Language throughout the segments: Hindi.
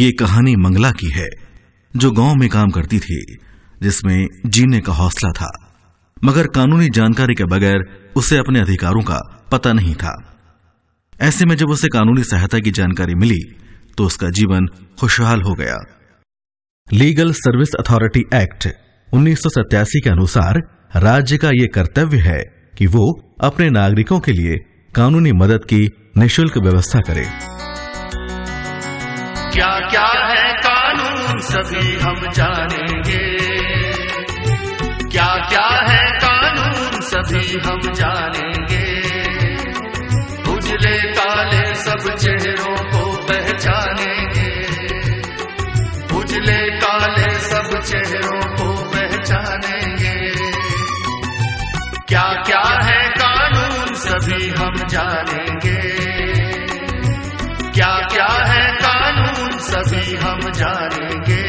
ये कहानी मंगला की है, जो गांव में काम करती थी, जिसमें जीने का हौसला था, मगर कानूनी जानकारी के बगैर उसे अपने अधिकारों का पता नहीं था। ऐसे में जब उसे कानूनी सहायता की जानकारी मिली तो उसका जीवन खुशहाल हो गया। लीगल सर्विस अथॉरिटी एक्ट 1987 के अनुसार राज्य का ये कर्तव्य है कि वो अपने नागरिकों के लिए कानूनी मदद की निःशुल्क व्यवस्था करे। क्या क्या है कानून सभी हम जानेंगे, क्या क्या है कानून सभी हम जानेंगे। उजले काले सब चेहरों को पहचानेंगे, उजले काले सब चेहरों को पहचानेंगे। क्या क्या है कानून सभी हम जानेंगे, क्या क्या है कानून सभी हम जानेंगे।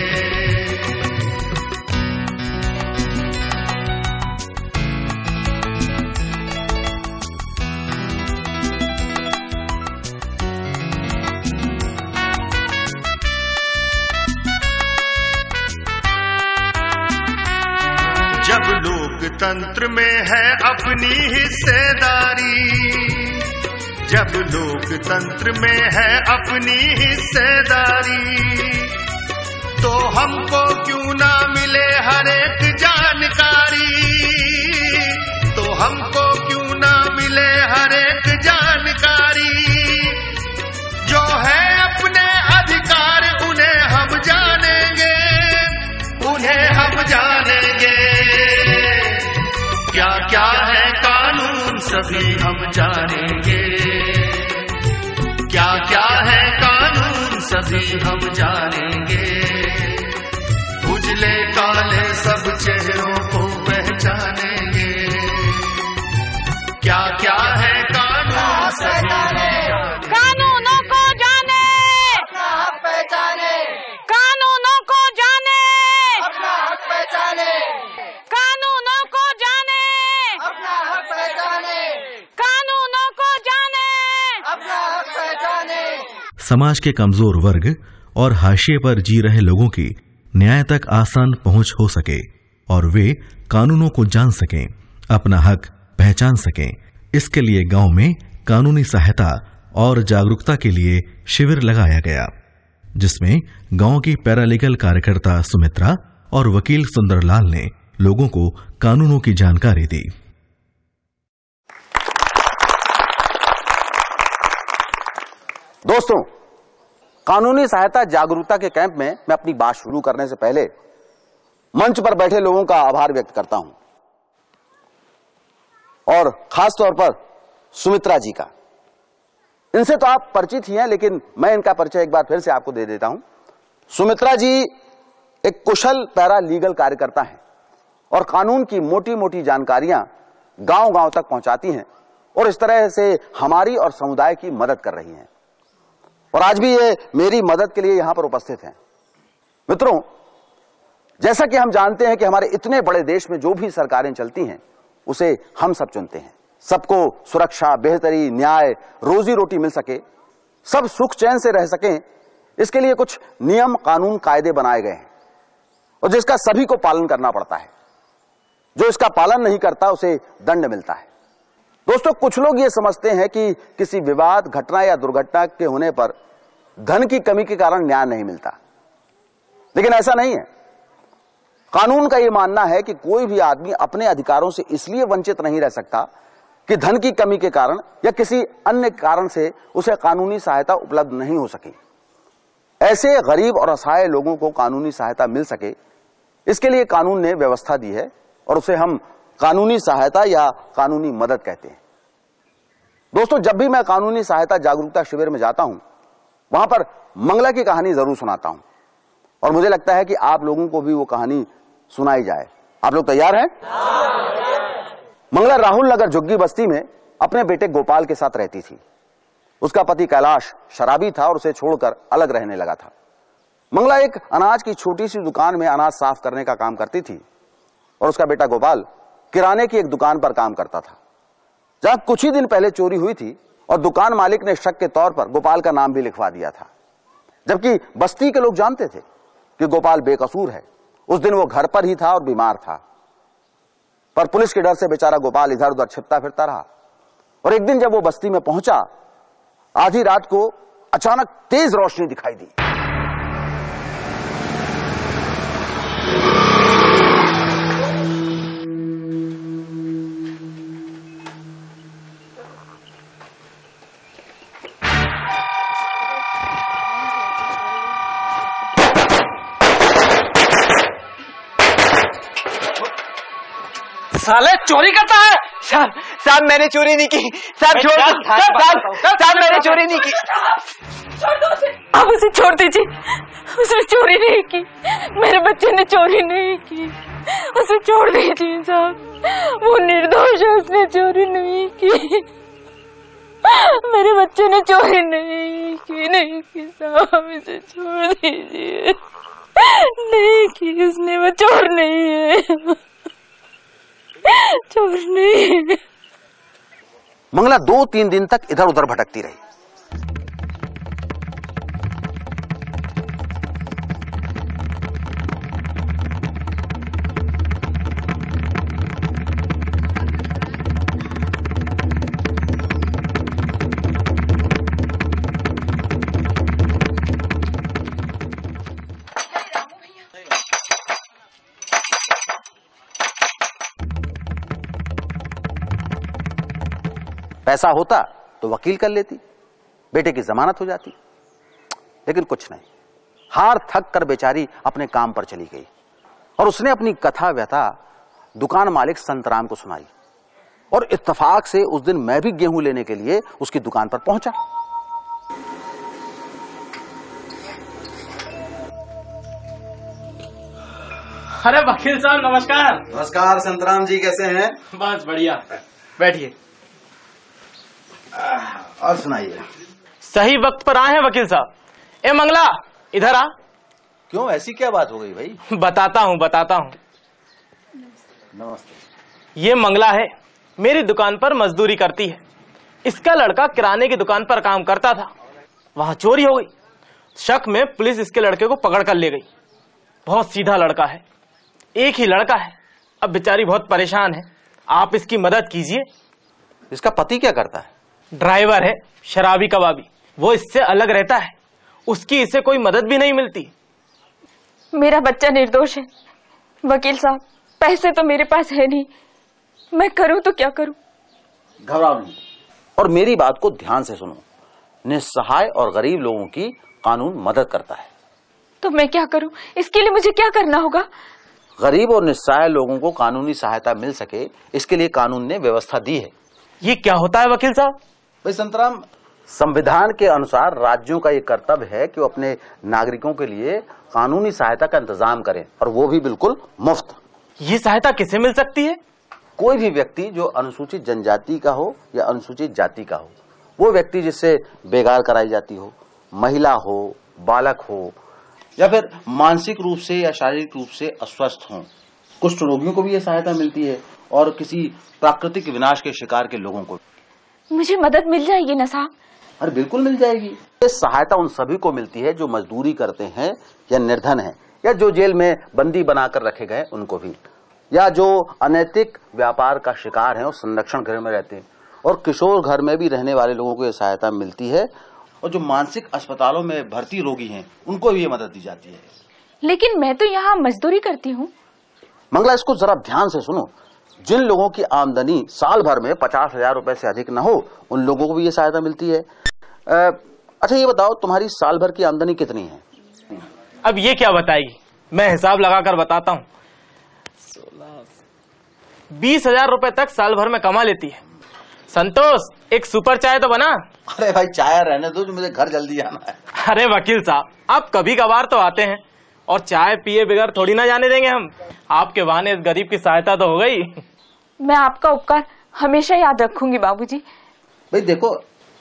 जब लोकतंत्र में है अपनी हिस्सेदारी, जब लोकतंत्र में है अपनी हिस्सेदारी, तो हमको क्यों ना मिले हर एक जानकारी, तो हमको क्यों ना मिले हर एक जानकारी। जो है अपने अधिकार उन्हें हम जानेंगे, उन्हें हम जानेंगे। क्या क्या है कानून सभी हम जानेंगे, क्या क्या है कानून सभी हम जानेंगे। उजले काले सब चेहरों को पहचानेंगे, क्या क्या है कानून सभी हम जानेंगे। कानूनों को जाने अपना हक पहचाने, कानूनों को जाने अपना हक पहचाने, कानूनों को जाने अपना हक पहचाने, कानूनों को जाने अपना हक पहचाने। समाज के कमजोर वर्ग और हाशिए पर जी रहे लोगों की न्याय तक आसान पहुंच हो सके और वे कानूनों को जान सकें, अपना हक पहचान सकें, इसके लिए गांव में कानूनी सहायता और जागरूकता के लिए शिविर लगाया गया, जिसमें गांव की पैरालीगल कार्यकर्ता सुमित्रा और वकील सुंदरलाल ने लोगों को कानूनों की जानकारी दी। दोस्तों, कानूनी सहायता जागरूकता के कैंप में मैं अपनी बात शुरू करने से पहले मंच पर बैठे लोगों का आभार व्यक्त करता हूं, और खास तौर पर सुमित्रा जी का। इनसे तो आप परिचित ही हैं, लेकिन मैं इनका परिचय एक बार फिर से आपको दे देता हूं। सुमित्रा जी एक कुशल पैरा लीगल कार्यकर्ता हैं और कानून की मोटी मोटी जानकारियां गांव-गांव तक पहुंचाती हैं और इस तरह से हमारी और समुदाय की मदद कर रही हैं, और आज भी ये मेरी मदद के लिए यहां पर उपस्थित हैं। मित्रों, जैसा कि हम जानते हैं कि हमारे इतने बड़े देश में जो भी सरकारें चलती हैं उसे हम सब चुनते हैं। सबको सुरक्षा, बेहतरी, न्याय, रोजी रोटी मिल सके, सब सुख चैन से रह सकें, इसके लिए कुछ नियम, कानून, कायदे बनाए गए हैं और जिसका सभी को पालन करना पड़ता है। जो इसका पालन नहीं करता उसे दंड मिलता है। दोस्तों, कुछ लोग ये समझते हैं कि किसी विवाद, घटना या दुर्घटना के होने पर धन की कमी के कारण न्याय नहीं मिलता, लेकिन ऐसा नहीं है। कानून का यह मानना है कि कोई भी आदमी अपने अधिकारों से इसलिए वंचित नहीं रह सकता कि धन की कमी के कारण या किसी अन्य कारण से उसे कानूनी सहायता उपलब्ध नहीं हो सकी। ऐसे गरीब और असहाय लोगों को कानूनी सहायता मिल सके, इसके लिए कानून ने व्यवस्था दी है और उसे हम कानूनी सहायता या कानूनी मदद कहते हैं। दोस्तों, जब भी मैं कानूनी सहायता जागरूकता शिविर में जाता हूं, वहां पर मंगला की कहानी जरूर सुनाता हूं और मुझे लगता है कि आप लोगों को भी वो कहानी सुनाई जाए। आप लोग तैयार हैं? मंगला राहुल नगर झुग्गी बस्ती में अपने बेटे गोपाल के साथ रहती थी। उसका पति कैलाश शराबी था और उसे छोड़कर अलग रहने लगा था। मंगला एक अनाज की छोटी सी दुकान में अनाज साफ करने का काम करती थी और उसका बेटा गोपाल किराने की एक दुकान पर काम करता था, जहां कुछ ही दिन पहले चोरी हुई थी और दुकान मालिक ने शक के तौर पर गोपाल का नाम भी लिखवा दिया था। जबकि बस्ती के लोग जानते थे कि गोपाल बेकसूर है। उस दिन वो घर पर ही था और बीमार था, पर पुलिस के डर से बेचारा गोपाल इधर उधर छिपता फिरता रहा। और एक दिन जब वो बस्ती में पहुंचा, आधी रात को अचानक तेज रोशनी दिखाई दी। साले चोरी करता है। साहब मैंने चोरी नहीं की। साहब छोड़ दो। साहब मैंने चोरी नहीं की। छोड़ दो उसे। आप उसे छोड़ दीजिए, उसने चोरी नहीं की, मेरे बच्चे ने चोरी नहीं की, उसे छोड़ दीजिए साहब, वो निर्दोष है, उसने चोरी नहीं की, मेरे बच्चे ने चोरी नहीं की साहब, इसे छोड़ दीजिए। नहीं की उसने, वो चोर नहीं है, चोर नहीं। मंगला 2-3 दिन तक इधर उधर भटकती रही। पैसा होता तो वकील कर लेती, बेटे की जमानत हो जाती, लेकिन कुछ नहीं। हार थक कर बेचारी अपने काम पर चली गई और उसने अपनी कथा व्यथा दुकान मालिक संतराम को सुनाई। और इत्तेफाक से उस दिन मैं भी गेहूं लेने के लिए उसकी दुकान पर पहुंचा। अरे वकील साहब नमस्कार। नमस्कार संतराम जी, कैसे हैं? बस बढ़िया, बैठिए। और सुनाइए। सही वक्त पर आए हैं वकील साहब। ए मंगला इधर आ। क्यों, ऐसी क्या बात हो गई भाई? बताता हूँ। नमस्ते। ये मंगला है, मेरी दुकान पर मजदूरी करती है। इसका लड़का किराने की दुकान पर काम करता था, वहां चोरी हो गई। शक में पुलिस इसके लड़के को पकड़ कर ले गई। बहुत सीधा लड़का है, एक ही लड़का है, अब बेचारी बहुत परेशान है, आप इसकी मदद कीजिए। इसका पति क्या करता है? ड्राइवर है, शराबी कबाबी, वो इससे अलग रहता है, उसकी इसे कोई मदद भी नहीं मिलती। मेरा बच्चा निर्दोष है वकील साहब, पैसे तो मेरे पास है नहीं, मैं करूं तो क्या करूं? घबराओ नहीं और मेरी बात को ध्यान से सुनो। निस्सहाय और गरीब लोगों की कानून मदद करता है। तो मैं क्या करूं? इसके लिए मुझे क्या करना होगा? गरीब और निस्सहाय लोगों को कानूनी सहायता मिल सके, इसके लिए कानून ने व्यवस्था दी है। ये क्या होता है वकील साहब? भाई संतराम, संविधान के अनुसार राज्यों का ये कर्तव्य है कि वो अपने नागरिकों के लिए कानूनी सहायता का इंतजाम करें, और वो भी बिल्कुल मुफ्त। ये सहायता किसे मिल सकती है? कोई भी व्यक्ति जो अनुसूचित जनजाति का हो या अनुसूचित जाति का हो, वो व्यक्ति जिससे बेगार कराई जाती हो, महिला हो, बालक हो, या फिर मानसिक रूप से या शारीरिक रूप से अस्वस्थ हो। कुष्ठ रोगियों को भी ये सहायता मिलती है और किसी प्राकृतिक विनाश के शिकार के लोगों को। मुझे मदद मिल जाएगी ना साहब? अरे बिल्कुल मिल जाएगी। ये सहायता उन सभी को मिलती है जो मजदूरी करते हैं या निर्धन हैं, या जो जेल में बंदी बनाकर रखे गए उनको भी, या जो अनैतिक व्यापार का शिकार हैं और संरक्षण गृह में रहते हैं, और किशोर घर में भी रहने वाले लोगों को ये सहायता मिलती है, और जो मानसिक अस्पतालों में भर्ती रोगी हैं उनको भी ये मदद दी जाती है। लेकिन मैं तो यहाँ मजदूरी करती हूँ। मंगला, इसको जरा ध्यान से सुनो। जिन लोगों की आमदनी साल भर में 50,000 रुपए से अधिक न हो, उन लोगों को भी ये सहायता मिलती है। अच्छा ये बताओ, तुम्हारी साल भर की आमदनी कितनी है? अब ये क्या बताएगी, मैं हिसाब लगाकर बताता हूँ। 20,000 रुपए तक साल भर में कमा लेती है। संतोष, एक सुपर चाय तो बना। अरे भाई चाय रहने दो, जो मुझे घर जल्दी जाना है। अरे वकील साहब, आप कभी कभार तो आते हैं, और चाय पिए बगैर थोड़ी ना जाने देंगे हम। आपके बहाने इस गरीब की सहायता तो हो गई। मैं आपका उपकार हमेशा याद रखूंगी बाबूजी। भाई देखो,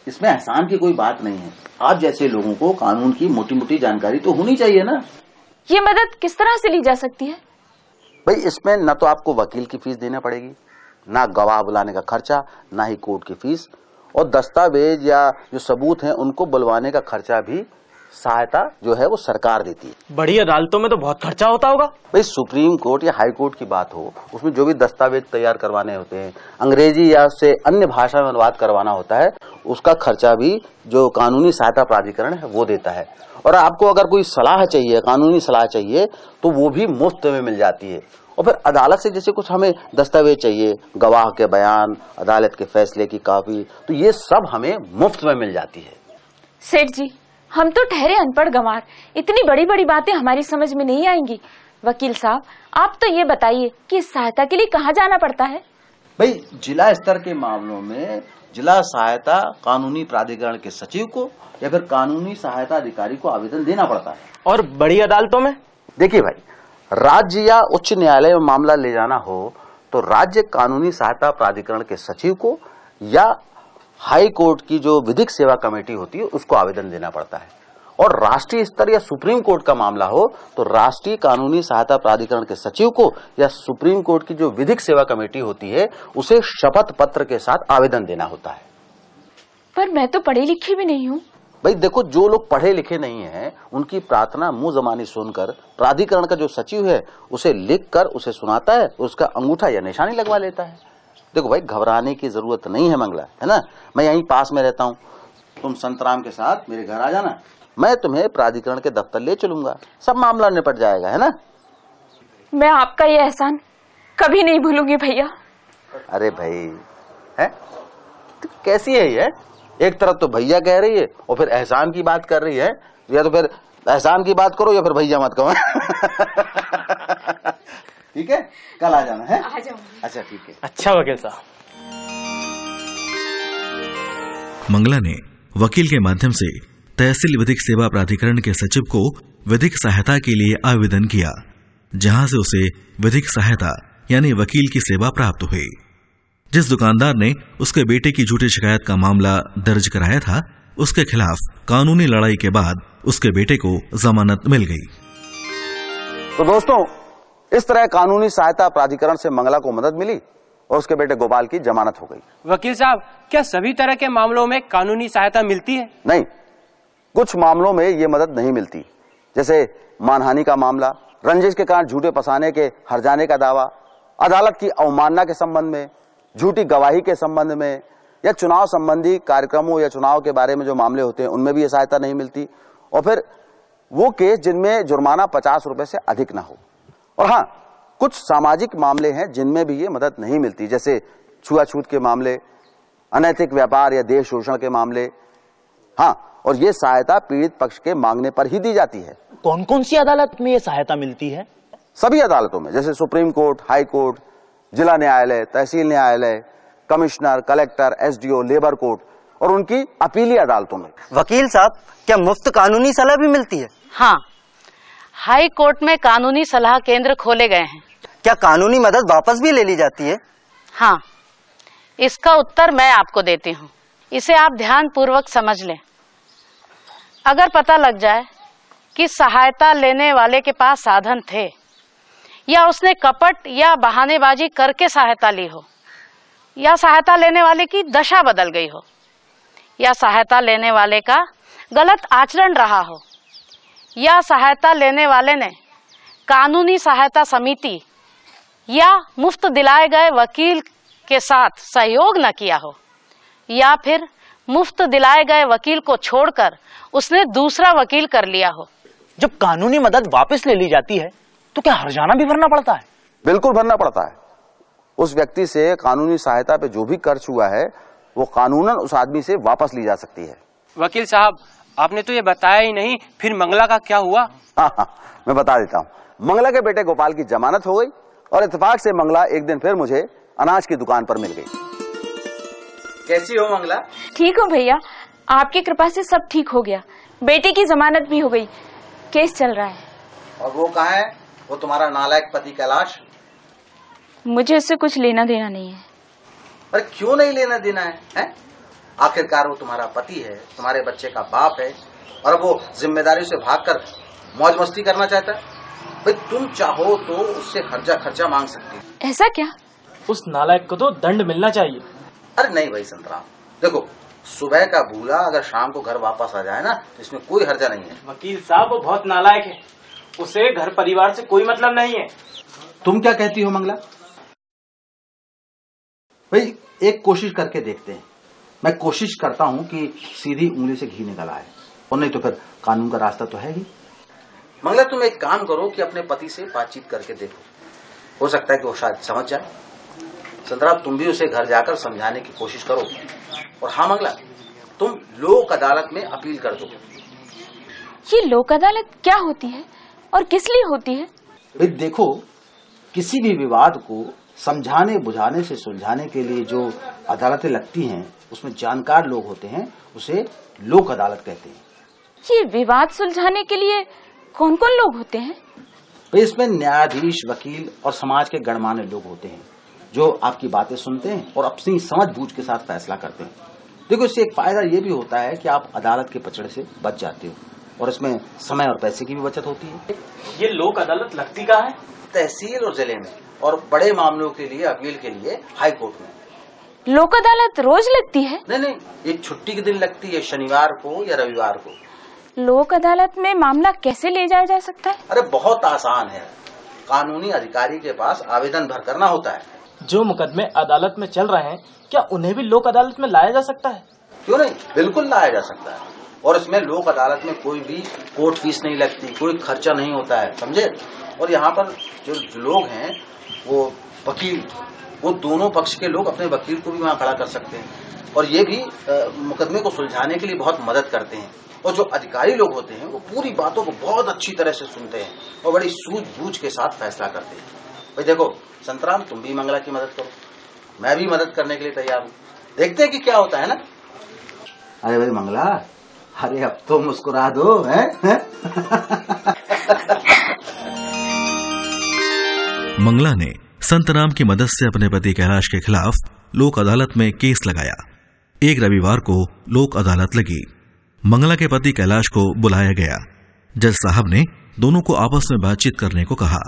इसमें एहसान की कोई बात नहीं है। आप जैसे लोगों को कानून की मोटी मोटी जानकारी तो होनी चाहिए ना। ये मदद किस तरह से ली जा सकती है? भाई इसमें न तो आपको वकील की फीस देना पड़ेगी, ना गवाह बुलाने का खर्चा, ना ही कोर्ट की फीस, और दस्तावेज या जो सबूत हैं उनको बुलवाने का खर्चा भी सहायता जो है वो सरकार देती है। बड़ी अदालतों में तो बहुत खर्चा होता होगा। भाई सुप्रीम कोर्ट या हाई कोर्ट की बात हो, उसमें जो भी दस्तावेज तैयार करवाने होते हैं, अंग्रेजी या उससे अन्य भाषा में अनुवाद करवाना होता है, उसका खर्चा भी जो कानूनी सहायता प्राधिकरण है वो देता है। और आपको अगर कोई सलाह चाहिए, कानूनी सलाह चाहिए, तो वो भी मुफ्त में मिल जाती है। और फिर अदालत से जैसे कुछ हमें दस्तावेज चाहिए, गवाह के बयान, अदालत के फैसले की कॉपी, तो ये सब हमें मुफ्त में मिल जाती है। सेठ जी, हम तो ठहरे अनपढ़ गंवार, इतनी बड़ी बड़ी बातें हमारी समझ में नहीं आएंगी। वकील साहब, आप तो ये बताइए कि इस सहायता के लिए कहाँ जाना पड़ता है? भाई जिला स्तर के मामलों में जिला सहायता कानूनी प्राधिकरण के सचिव को या फिर कानूनी सहायता अधिकारी को आवेदन देना पड़ता है। और बड़ी अदालतों में? देखिए भाई, राज्य या उच्च न्यायालय में मामला ले जाना हो तो राज्य कानूनी सहायता प्राधिकरण के सचिव को या हाई कोर्ट की जो विधिक सेवा कमेटी होती है उसको आवेदन देना पड़ता है। और राष्ट्रीय स्तर या सुप्रीम कोर्ट का मामला हो तो राष्ट्रीय कानूनी सहायता प्राधिकरण के सचिव को या सुप्रीम कोर्ट की जो विधिक सेवा कमेटी होती है उसे शपथ पत्र के साथ आवेदन देना होता है। पर मैं तो पढ़ी लिखी भी नहीं हूँ। भाई देखो, जो लोग पढ़े लिखे नहीं हैं उनकी प्रार्थना मुंह जबानी सुनकर प्राधिकरण का जो सचिव है उसे लिख कर उसे सुनाता है, उसका अंगूठा या निशानी लगवा लेता है। देखो भाई, घबराने की जरूरत नहीं है मंगला, है ना। मैं यहीं पास में रहता हूँ, तुम संतराम के साथ मेरे घर आ जाना, मैं तुम्हें प्राधिकरण के दफ्तर ले चलूंगा, सब मामला निपट जाएगा, है ना। मैं आपका ये एहसान कभी नहीं भूलूंगी भैया। अरे भाई, है तो कैसी है ये? एक तरफ तो भैया कह रही है और फिर एहसान की बात कर रही है। या तो फिर एहसान की बात करो या फिर भैया मत कहो। ठीक है, कल आ जाना है। आ जाऊंगी। अच्छा ठीक है। अच्छा वकील साहब। मंगला ने वकील के माध्यम से तहसील विधिक सेवा प्राधिकरण के सचिव को विधिक सहायता के लिए आवेदन किया, जहां से उसे विधिक सहायता यानी वकील की सेवा प्राप्त हुई। जिस दुकानदार ने उसके बेटे की झूठी शिकायत का मामला दर्ज कराया था, उसके खिलाफ कानूनी लड़ाई के बाद उसके बेटे को जमानत मिल गई। तो दोस्तों, इस तरह कानूनी सहायता प्राधिकरण से मंगला को मदद मिली और उसके बेटे गोपाल की जमानत हो गई। वकील साहब, क्या सभी तरह के मामलों में कानूनी सहायता मिलती है? नहीं, कुछ मामलों में ये मदद नहीं मिलती, जैसे मानहानि का मामला, रंजिश के कारण झूठे फंसाने के हर्जाने का दावा, अदालत की अवमानना के संबंध में, झूठी गवाही के संबंध में, या चुनाव संबंधी कार्यक्रमों या चुनाव के बारे में जो मामले होते हैं उनमें भी ये सहायता नहीं मिलती। और फिर वो केस जिनमें जुर्माना 50 रुपए से अधिक ना हो। और हाँ, कुछ सामाजिक मामले हैं जिनमें भी ये मदद नहीं मिलती, जैसे छुआछूत के मामले, अनैतिक व्यापार या देश शोषण के मामले। हाँ, और ये सहायता पीड़ित पक्ष के मांगने पर ही दी जाती है। कौन कौन सी अदालत में ये सहायता मिलती है? सभी अदालतों में, जैसे सुप्रीम कोर्ट, हाई कोर्ट, जिला न्यायालय, तहसील न्यायालय, commissioner, collector, SDO, labour court और उनकी अपीली अदालतों में। वकील साहब, क्या मुफ्त कानूनी सलाह भी मिलती है? हाँ, हाई कोर्ट में कानूनी सलाह केंद्र खोले गए हैं। क्या कानूनी मदद वापस भी ले ली जाती है? हाँ, इसका उत्तर मैं आपको देती हूँ, इसे आप ध्यान पूर्वक समझ लें। अगर पता लग जाए कि सहायता लेने वाले के पास साधन थे या उसने कपट या बहानेबाजी करके सहायता ली हो, या सहायता लेने वाले की दशा बदल गई हो, या सहायता लेने वाले का गलत आचरण रहा हो, या सहायता लेने वाले ने कानूनी सहायता समिति या मुफ्त दिलाए गए वकील के साथ सहयोग न किया हो, या फिर मुफ्त दिलाए गए वकील को छोड़कर उसने दूसरा वकील कर लिया हो। जब कानूनी मदद वापस ले ली जाती है तो क्या हर्जाना भी भरना पड़ता है? बिल्कुल भरना पड़ता है। उस व्यक्ति से कानूनी सहायता पे जो भी खर्च हुआ है वो कानूनन उस आदमी से वापस ली जा सकती है। वकील साहब, आपने तो ये बताया ही नहीं, फिर मंगला का क्या हुआ? हाँ, मैं बता देता हूँ। मंगला के बेटे गोपाल की जमानत हो गई और इत्तेफाक से मंगला एक दिन फिर मुझे अनाज की दुकान पर मिल गई। कैसी हो मंगला? ठीक हो भैया, आपकी कृपा से सब ठीक हो गया, बेटे की जमानत भी हो गई, केस चल रहा है। और वो कहाँ है, वो तुम्हारा नालायक पति कैलाश? मुझे उससे कुछ लेना देना नहीं है। अरे क्यों नहीं लेना देना है? आखिरकार वो तुम्हारा पति है, तुम्हारे बच्चे का बाप है, और अब वो जिम्मेदारी से भागकर मौज मस्ती करना चाहता है। भाई तुम चाहो तो उससे खर्चा खर्चा मांग सकती हो। ऐसा क्या? उस नालायक को तो दंड मिलना चाहिए। अरे नहीं भाई संतराम, देखो सुबह का भूला अगर शाम को घर वापस आ जाए ना तो इसमें कोई हर्जा नहीं है। वकील साहब वो बहुत नालायक है, उसे घर परिवार से कोई मतलब नहीं है। तुम क्या कहती हो मंगला? भाई एक कोशिश करके देखते हैं। मैं कोशिश करता हूं कि सीधी उंगली से घी निकल आए, और नहीं तो फिर कानून का रास्ता तो है ही। मंगला तुम एक काम करो कि अपने पति से बातचीत करके देखो, हो सकता है कि वो शायद समझ जाए। संतराम तुम भी उसे घर जाकर समझाने की कोशिश करो। और हाँ मंगला, तुम लोक अदालत में अपील कर दो। ये लोक अदालत क्या होती है और किस लिए होती है? भाई देखो, किसी भी विवाद को समझाने बुझाने से सुलझाने के लिए जो अदालतें लगती हैं उसमें जानकार लोग होते हैं, उसे लोक अदालत कहते हैं। ये विवाद सुलझाने के लिए कौन कौन लोग होते हैं? भाई इसमें न्यायाधीश, वकील और समाज के गणमान्य लोग होते हैं जो आपकी बातें सुनते हैं और अपनी समझ बूझ के साथ फैसला करते हैं। देखो इससे एक फायदा ये भी होता है कि आप अदालत के पचड़े से बच जाते हो और इसमें समय और पैसे की भी बचत होती है। ये लोक अदालत लगती कहाँ है? तहसील और जिले में, और बड़े मामलों के लिए अपील के लिए हाई कोर्ट में। लोक अदालत रोज लगती है? नहीं, एक छुट्टी के दिन लगती है, शनिवार को या रविवार को। लोक अदालत में मामला कैसे ले जाया जा सकता है? अरे बहुत आसान है, कानूनी अधिकारी के पास आवेदन भर करना होता है। जो मुकदमे अदालत में चल रहे हैं क्या उन्हें भी लोक अदालत में लाया जा सकता है? क्यों नहीं, बिल्कुल लाया जा सकता है। और इसमें लोक अदालत में कोई भी कोर्ट फीस नहीं लगती, कोई खर्चा नहीं होता है, समझे। और यहाँ पर जो लोग हैं वो वकील, वो दोनों पक्ष के लोग अपने वकील को भी वहाँ खड़ा कर सकते हैं और ये भी मुकदमे को सुलझाने के लिए बहुत मदद करते हैं। और जो अधिकारी लोग होते हैं वो पूरी बातों को बहुत अच्छी तरह से सुनते हैं और बड़ी सूझबूझ के साथ फैसला करते हैं। भाई देखो संतराम, तुम भी मंगला की मदद करो, मैं भी मदद करने के लिए तैयार हूँ। देखते हैं कि क्या होता है ना। अरे भाई मंगला, अरे अब तो मुस्कुरा दो है? मंगला ने संतराम की मदद से अपने पति कैलाश के खिलाफ लोक अदालत में केस लगाया। एक रविवार को लोक अदालत लगी। मंगला के पति कैलाश को बुलाया गया। जज साहब ने दोनों को आपस में बातचीत करने को कहा।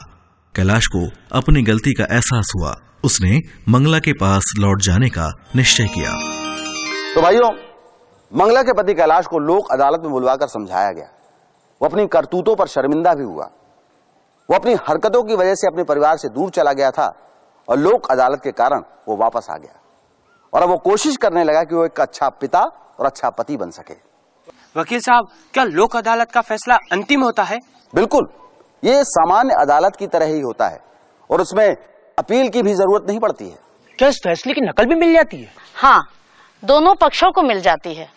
कैलाश को अपनी गलती का एहसास हुआ। उसने मंगला के पास लौट जाने का निश्चय किया। तो भाइयों, मंगला के पति कैलाश को लोक अदालत में बुलवाकर समझाया गया। वो अपनी करतूतों पर शर्मिंदा भी हुआ। वो अपनी हरकतों की वजह से अपने परिवार से दूर चला गया था और लोक अदालत के कारण वो वापस आ गया और अब वो कोशिश करने लगा कि वो एक अच्छा पिता और अच्छा पति बन सके। वकील साहब, क्या लोक अदालत का फैसला अंतिम होता है? बिल्कुल, ये सामान्य अदालत की तरह ही होता है और उसमें अपील की भी जरूरत नहीं पड़ती है। क्या इस फैसले की नकल भी मिल जाती है? हाँ, दोनों पक्षों को मिल जाती है।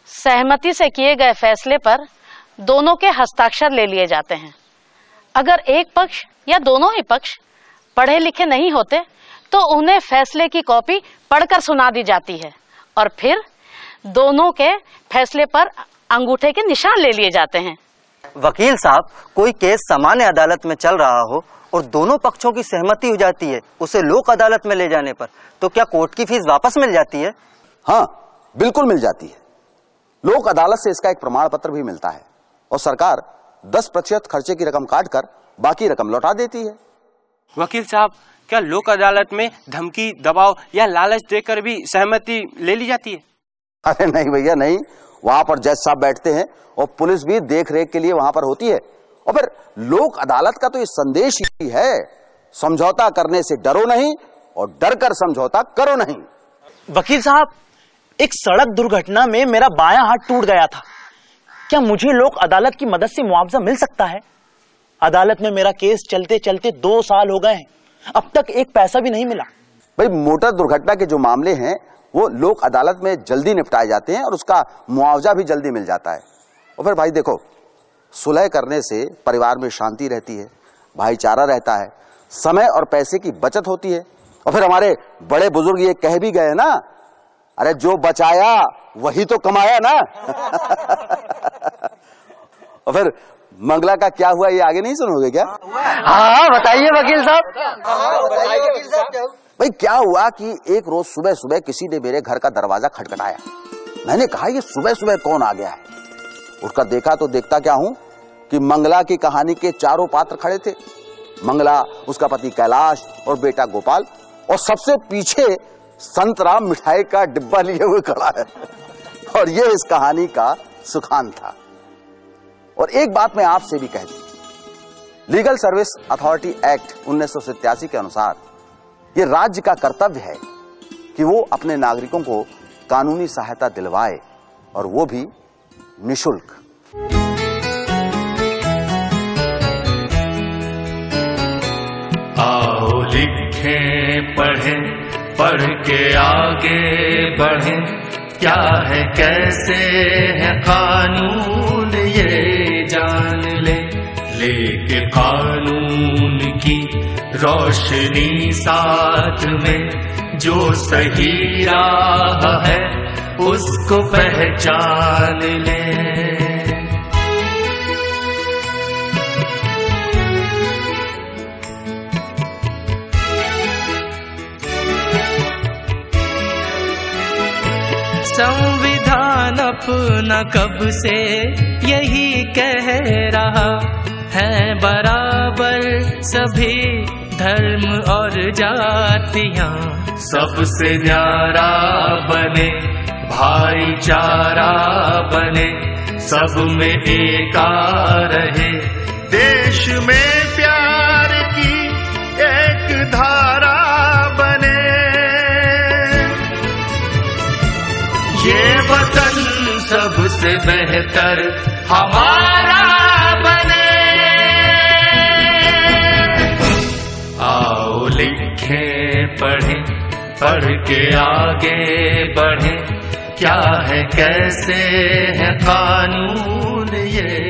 सहमति से किए गए फैसले पर दोनों के हस्ताक्षर ले लिए जाते हैं। अगर एक पक्ष या दोनों ही पक्ष पढ़े लिखे नहीं होते तो उन्हें फैसले की कॉपी पढ़कर सुना दी जाती है और फिर दोनों के फैसले पर अंगूठे के निशान ले लिए जाते हैं। वकील साहब, कोई केस सामान्य अदालत में चल रहा हो और दोनों पक्षों की सहमति हो जाती है उसे लोक अदालत में ले जाने पर, तो क्या कोर्ट की फीस वापस मिल जाती है? हाँ, बिल्कुल मिल जाती है। लोक अदालत से इसका एक प्रमाण पत्र भी मिलता है और सरकार 10% खर्चे की रकम काटकर बाकी रकम लौटा देती है। वकील साहब, क्या लोक अदालत में धमकी, दबाव या लालच देकर भी सहमति ले ली जाती है? अरे नहीं भैया नहीं, वहां पर जज साहब बैठते हैं और पुलिस भी देख रेख के लिए वहां पर होती है। और फिर लोक अदालत का तो ये संदेश ही है, समझौता करने से डरो नहीं और डर कर समझौता करो नहीं। वकील साहब, एक सड़क दुर्घटना में मेरा बायां हाथ टूट गया था। क्या मुझे लोक अदालत की मदद से मुआवजा मिल सकता है? अदालत में मेरा केस चलते चलते 2 साल हो गए हैं, अब तक एक पैसा भी नहीं मिला। भाई मोटर दुर्घटना के जो मामले हैं वो लोक अदालत में जल्दी निपटाए जाते हैं और उसका मुआवजा भी जल्दी मिल जाता है। और फिर भाई देखो, सुलह करने से परिवार में शांति रहती है, भाईचारा रहता है, समय और पैसे की बचत होती है। और फिर हमारे बड़े बुजुर्ग ये कह भी गए ना, अरे जो बचाया वही तो कमाया ना। और फिर मंगला का क्या हुआ ये आगे नहीं सुनोगे क्या? हाँ बताइए वकील साहब। भाई क्या हुआ कि एक रोज सुबह सुबह किसी ने मेरे घर का दरवाजा खटखटाया। मैंने कहा ये सुबह सुबह कौन आ गया है? उठकर देखा तो देखता क्या हूं कि मंगला की कहानी के चारों पात्र खड़े थे। मंगला, उसका पति कैलाश और बेटा गोपाल, और सबसे पीछे संतराम मिठाई का डिब्बा लिए हुए खड़ा है। और यह इस कहानी का सुखान था। और एक बात मैं आपसे भी कह दूं, लीगल सर्विस अथॉरिटी एक्ट 1987 के अनुसार यह राज्य का कर्तव्य है कि वो अपने नागरिकों को कानूनी सहायता दिलवाए, और वो भी निशुल्क। आओ लिखें पढ़ें, पढ़ के आगे बढ़ें, क्या है कैसे है कानून ये जान ले, लेके कानून की रोशनी साथ में, जो सही राह है उसको पहचान ले। संविधान अपना कब से यही कह रहा है, बराबर सभी धर्म और जातियां, सबसे न्यारा बने, भाईचारा बने, सब में एका रहे, देश में प्यार की एक धारा बने, ये वतन सबसे बेहतर हमारा बने। आओ लिखें पढ़ें, पढ़ के आगे बढ़ें, क्या है कैसे है कानून ये